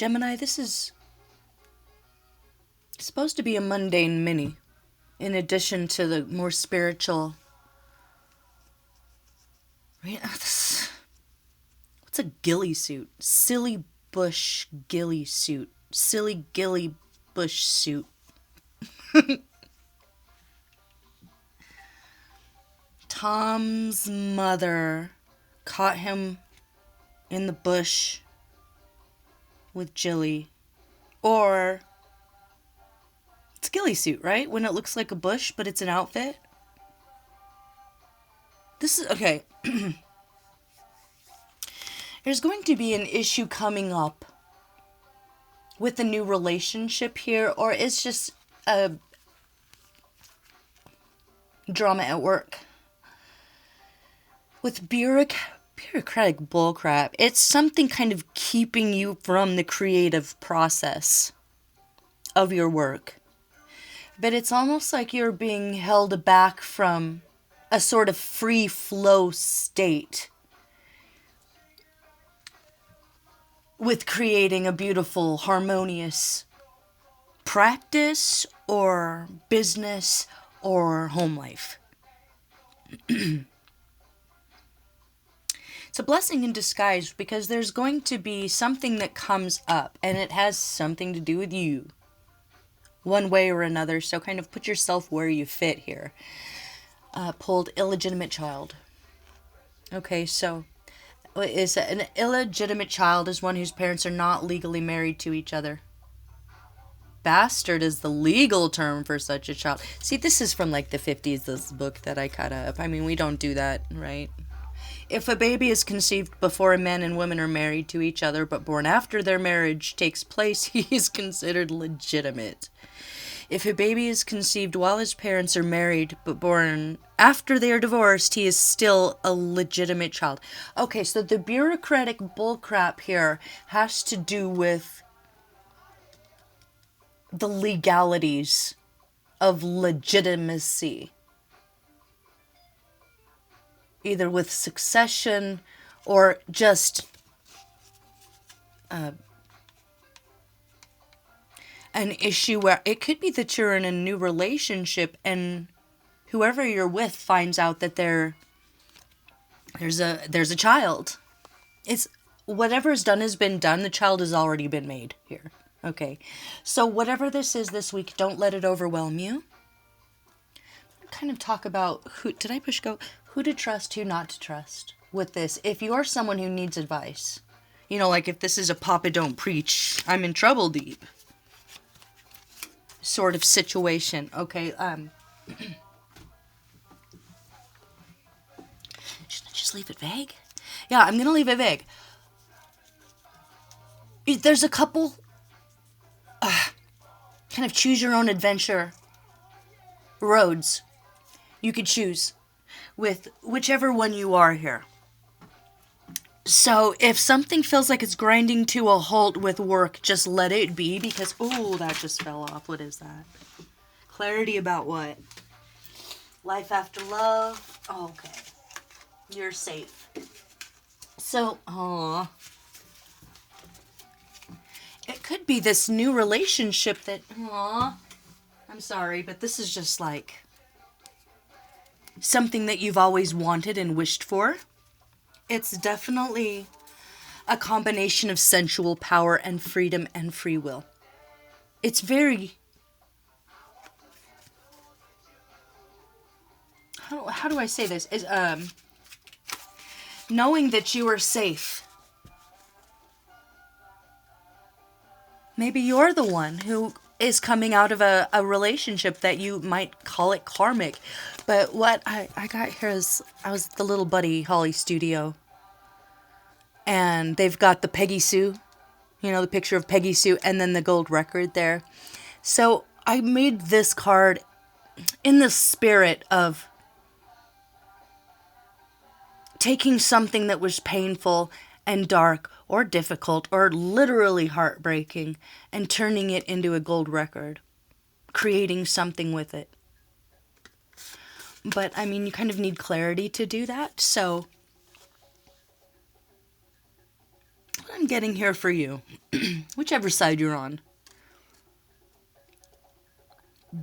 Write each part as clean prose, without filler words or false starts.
Gemini, this is supposed to be a mundane mini, in addition to the more spiritual. What's a ghillie suit? Silly bush ghillie suit. Silly ghillie bush suit. Tom's mother caught him in the bush with Jilly. Or it's a ghillie suit, right? When it looks like a bush, but it's an outfit. This is okay. There's going to be an issue coming up with a new relationship here, or it's just a drama at work. With bureaucratic bullcrap, it's something kind of keeping you from the creative process of your work. But it's almost like you're being held back from a sort of free flow state with creating a beautiful, harmonious practice or business or home life. It's a blessing in disguise because there's going to be something that comes up and it has something to do with you one way or another. So kind of put yourself where you fit here. Pulled illegitimate child. Okay, so is an illegitimate child is one whose parents are not legally married to each other. Bastard is the legal term for such a child. See, this is from like the 50s, this book that I cut up. I mean, we don't do that, right? If a baby is conceived before a man and woman are married to each other, but born after their marriage takes place, he is considered legitimate. If a baby is conceived while his parents are married, but born after they are divorced, he is still a legitimate child. Okay, so the bureaucratic bullcrap here has to do with the legalities of legitimacy. Either with succession or just an issue where it could be that you're in a new relationship and whoever you're with finds out that there's a child. It's whatever's done has been done. The child has already been made here. Okay. So whatever this is this week, don't let it overwhelm you. Kind of talk about who to trust, who not to trust with this. If you're someone who needs advice, like if this is a Papa Don't Preach, I'm in trouble deep sort of situation. Okay, should I just leave it vague? Yeah, I'm gonna leave it vague. There's a couple kind of choose your own adventure roads you could choose with whichever one you are here. So if something feels like it's grinding to a halt with work, just let it be because, that just fell off. What is that? Clarity about what? Life after love? Oh, okay. You're safe. So, it could be this new relationship that, I'm sorry, but this is just like something that you've always wanted and wished for. It's definitely a combination of sensual power and freedom and free will. It's very... How do I say this? Is knowing that you are safe. Maybe you're the one who is coming out of a relationship that you might call it karmic. But what I got here is, I was at the Little Buddy Holly studio. And they've got the Peggy Sue, the picture of Peggy Sue, and then the gold record there. So I made this card in the spirit of taking something that was painful and dark or difficult or literally heartbreaking and turning it into a gold record, creating something with it. But, I mean, you kind of need clarity to do that, so what I'm getting here for you whichever side you're on.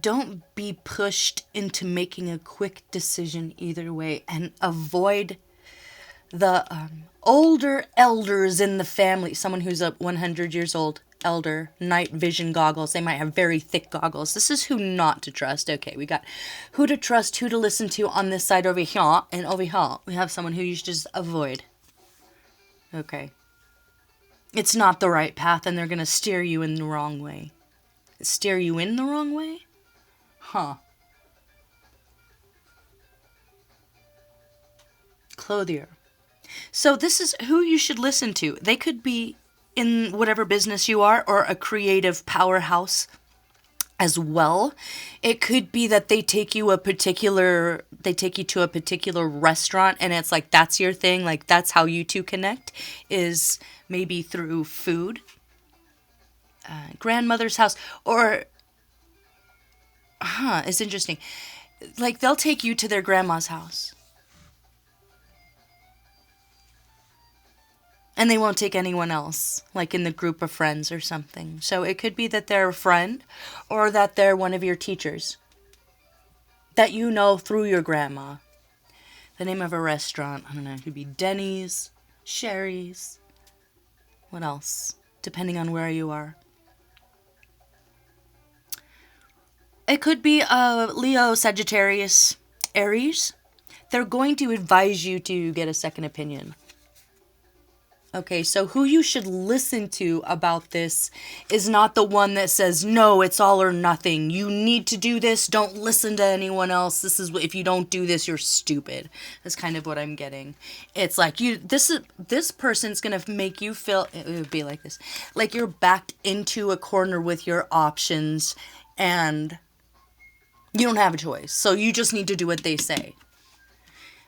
Don't be pushed into making a quick decision either way, and avoid the older elders in the family. Someone who's a 100 years old elder, night vision goggles. They might have very thick goggles. This is who not to trust. Okay, we got who to trust, who to listen to on this side over here, and over here we have someone who you should just avoid. Okay. It's not the right path, and they're going to steer you in the wrong way. Steer you in the wrong way? Huh. Clothier. So this is who you should listen to. They could be in whatever business you are, or a creative powerhouse as well. It could be that they take you to a particular restaurant, and it's like that's your thing, like that's how you two connect, is maybe through food. Grandmother's house, or it's interesting. Like they'll take you to their grandma's house. And they won't take anyone else, like in the group of friends or something. So it could be that they're a friend, or that they're one of your teachers that you know through your grandma. The name of a restaurant, I don't know, it could be Denny's, Sherry's, what else? Depending on where you are. It could be Leo, Sagittarius, Aries. They're going to advise you to get a second opinion. Okay, so who you should listen to about this is not the one that says, no, it's all or nothing. You need to do this. Don't listen to anyone else. This is, if you don't do this, you're stupid. That's kind of what I'm getting. It's like, this person's going to make you feel, it would be like this, like you're backed into a corner with your options, and you don't have a choice. So you just need to do what they say.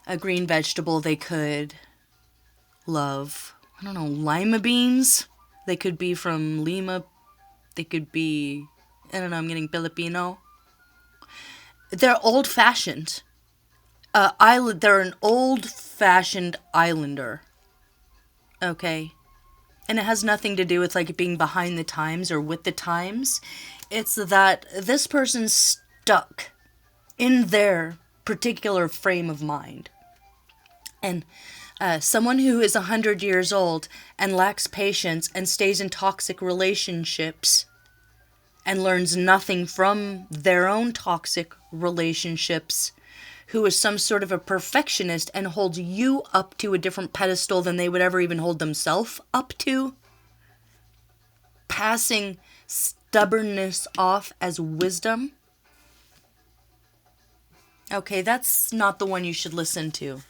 A green vegetable they could love. I don't know, lima beans. They could be from Lima. They could be, I don't know, I'm getting Filipino. They're old-fashioned. They're an old-fashioned islander. Okay? And it has nothing to do with like being behind the times or with the times. It's that this person's stuck in their particular frame of mind. And someone who is 100 years old and lacks patience and stays in toxic relationships and learns nothing from their own toxic relationships, who is some sort of a perfectionist and holds you up to a different pedestal than they would ever even hold themselves up to, passing stubbornness off as wisdom. Okay, that's not the one you should listen to.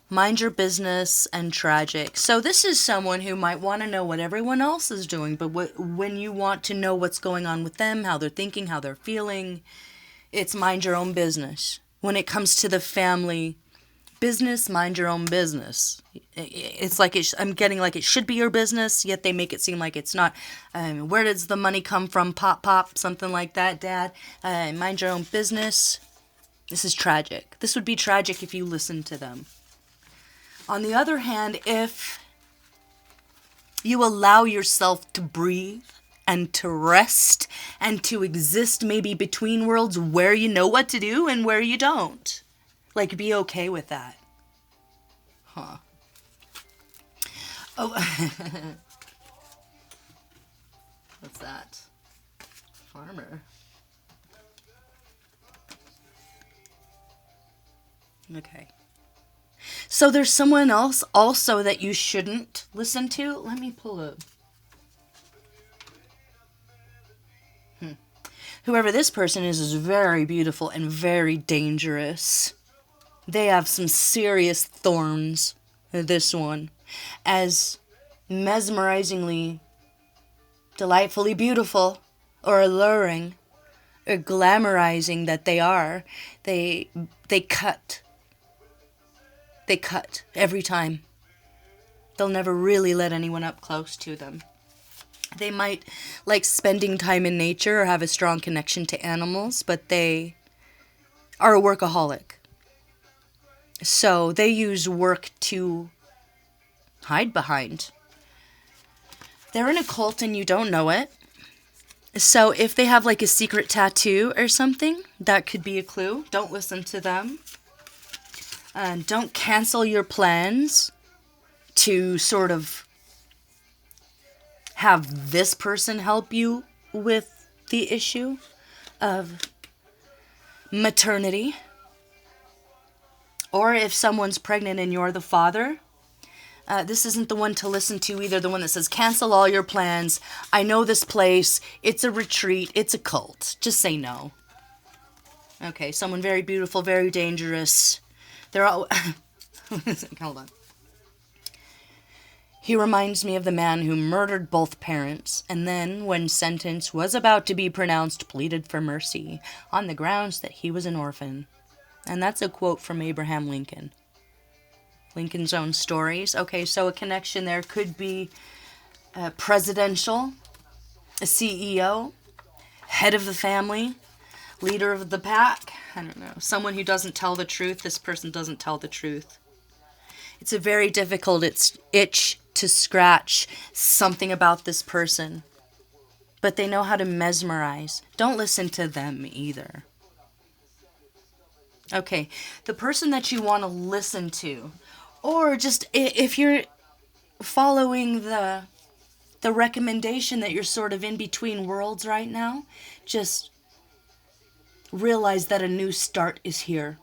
Mind your business and tragic. So this is someone who might want to know what everyone else is doing, but when you want to know what's going on with them, how they're thinking, how they're feeling, it's mind your own business. When it comes to the family business, mind your own business. It's like I'm getting like it should be your business, yet they make it seem like it's not. Where does the money come from? Pop, something like that, Dad. Mind your own business. This is tragic. This would be tragic if you listened to them. On the other hand, if you allow yourself to breathe and to rest and to exist maybe between worlds where you know what to do and where you don't, like be okay with that. Huh. Oh, what's that? Farmer. Okay. So there's someone else also that you shouldn't listen to. Let me pull up. Whoever this person is very beautiful and very dangerous. They have some serious thorns, this one. As mesmerizingly, delightfully beautiful, or alluring, or glamorizing that they are, they cut. They cut every time. They'll never really let anyone up close to them. They might like spending time in nature or have a strong connection to animals, but they are a workaholic. So they use work to hide behind. They're in a cult and you don't know it. So if they have like a secret tattoo or something, that could be a clue. Don't listen to them. Don't cancel your plans to sort of have this person help you with the issue of maternity. Or if someone's pregnant and you're the father, this isn't the one to listen to either. The one that says, cancel all your plans. I know this place. It's a retreat. It's a cult. Just say no. Okay, someone very beautiful, very dangerous. They're all... Hold on. He reminds me of the man who murdered both parents and then, when sentence was about to be pronounced, pleaded for mercy on the grounds that he was an orphan. And that's a quote from Abraham Lincoln. Lincoln's own stories. Okay, so a connection there could be presidential, a CEO, head of the family, leader of the pack. I don't know. Someone who doesn't tell the truth. This person doesn't tell the truth. It's a very difficult itch to scratch something about this person. But they know how to mesmerize. Don't listen to them either. Okay, the person that you want to listen to, or just if you're following the recommendation that you're sort of in between worlds right now, just realize that a new start is here.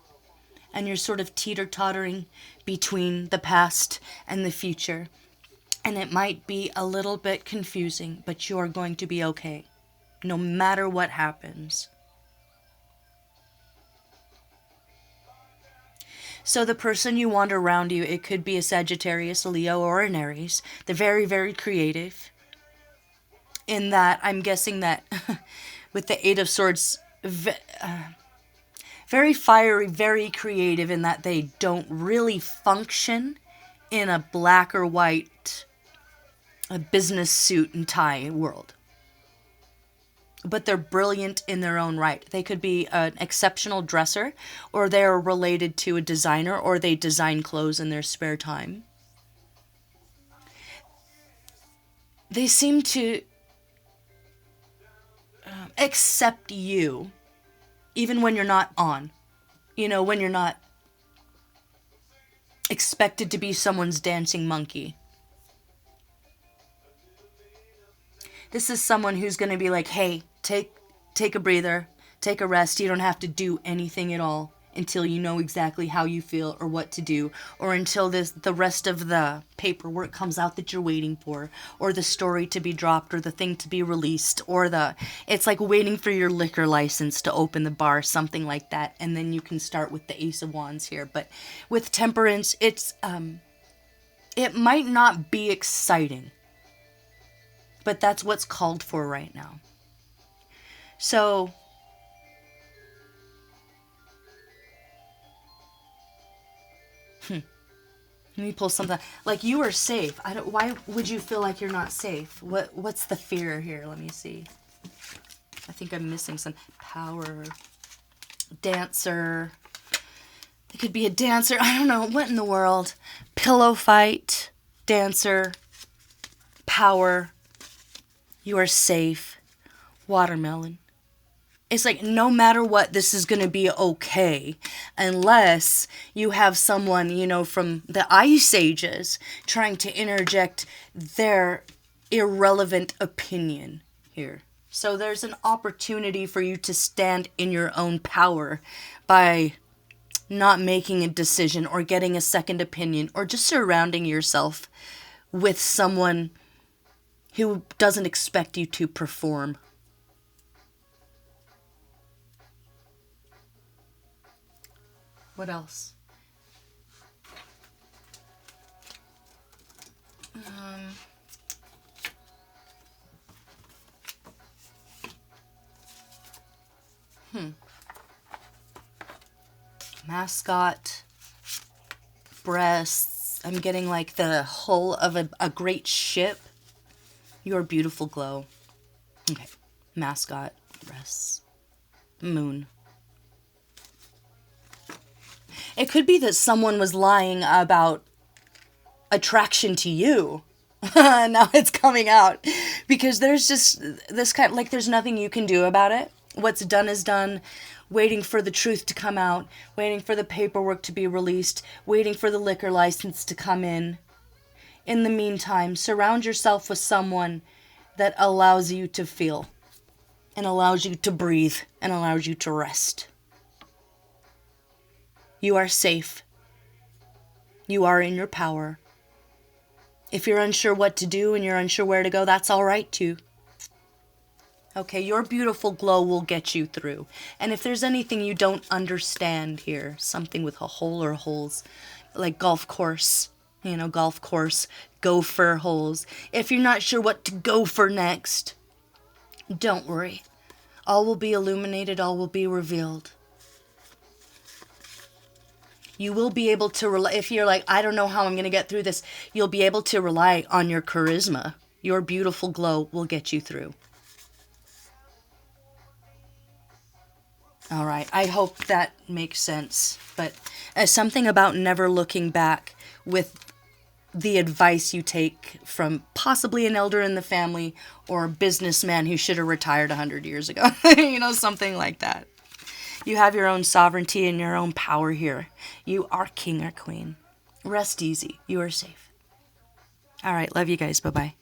And you're sort of teeter-tottering between the past and the future. And it might be a little bit confusing, but you're going to be okay, no matter what happens. So the person you want around you, it could be a Sagittarius, a Leo, or an Aries. They're very, very creative. In that, I'm guessing that with the Eight of Swords, very fiery, very creative in that they don't really function in a black or white a business suit and tie world. But they're brilliant in their own right. They could be an exceptional dresser, or they're related to a designer, or they design clothes in their spare time. They seem to accept you, even when you're not on. You know, when you're not expected to be someone's dancing monkey. This is someone who's going to be like, hey, take a breather, take a rest. You don't have to do anything at all until you know exactly how you feel or what to do, or until the rest of the paperwork comes out that you're waiting for, or the story to be dropped, or the thing to be released, or it's like waiting for your liquor license to open the bar, something like that, and then you can start with the Ace of Wands here. But with Temperance, it might not be exciting, but that's what's called for right now. So, let me pull something. Like, you are safe. Why would you feel like you're not safe? What's the fear here? Let me see. I think I'm missing some power. Dancer. It could be a dancer. I don't know. What in the world? Pillow fight. Dancer. Power. You are safe. Watermelon. It's like, no matter what, this is going to be okay. Unless you have someone, from the Ice Ages trying to interject their irrelevant opinion here. So there's an opportunity for you to stand in your own power by not making a decision or getting a second opinion, or just surrounding yourself with someone who doesn't expect you to perform. What else? Mascot. Breasts. I'm getting like the hull of a great ship. Your beautiful glow. Okay. Mascot. Breasts. Moon. It could be that someone was lying about attraction to you. Now it's coming out. Because there's just this kind, like, there's nothing you can do about it. What's done is done. Waiting for the truth to come out, waiting for the paperwork to be released, waiting for the liquor license to come in. In the meantime, surround yourself with someone that allows you to feel, and allows you to breathe, and allows you to rest. You are safe. You are in your power. If you're unsure what to do and you're unsure where to go, that's all right too. Okay, your beautiful glow will get you through. And if there's anything you don't understand here, something with a hole or holes, like golf course, gopher holes. If you're not sure what to go for next, don't worry. All will be illuminated, all will be revealed. You will be able to rely, if you're like, I don't know how I'm going to get through this, you'll be able to rely on your charisma. Your beautiful glow will get you through. All right, I hope that makes sense. But something about never looking back with the advice you take from possibly an elder in the family or a businessman who should have retired 100 years ago. Something like that. You have your own sovereignty and your own power here. You are king or queen. Rest easy. You are safe. All right, love you guys. Bye-bye.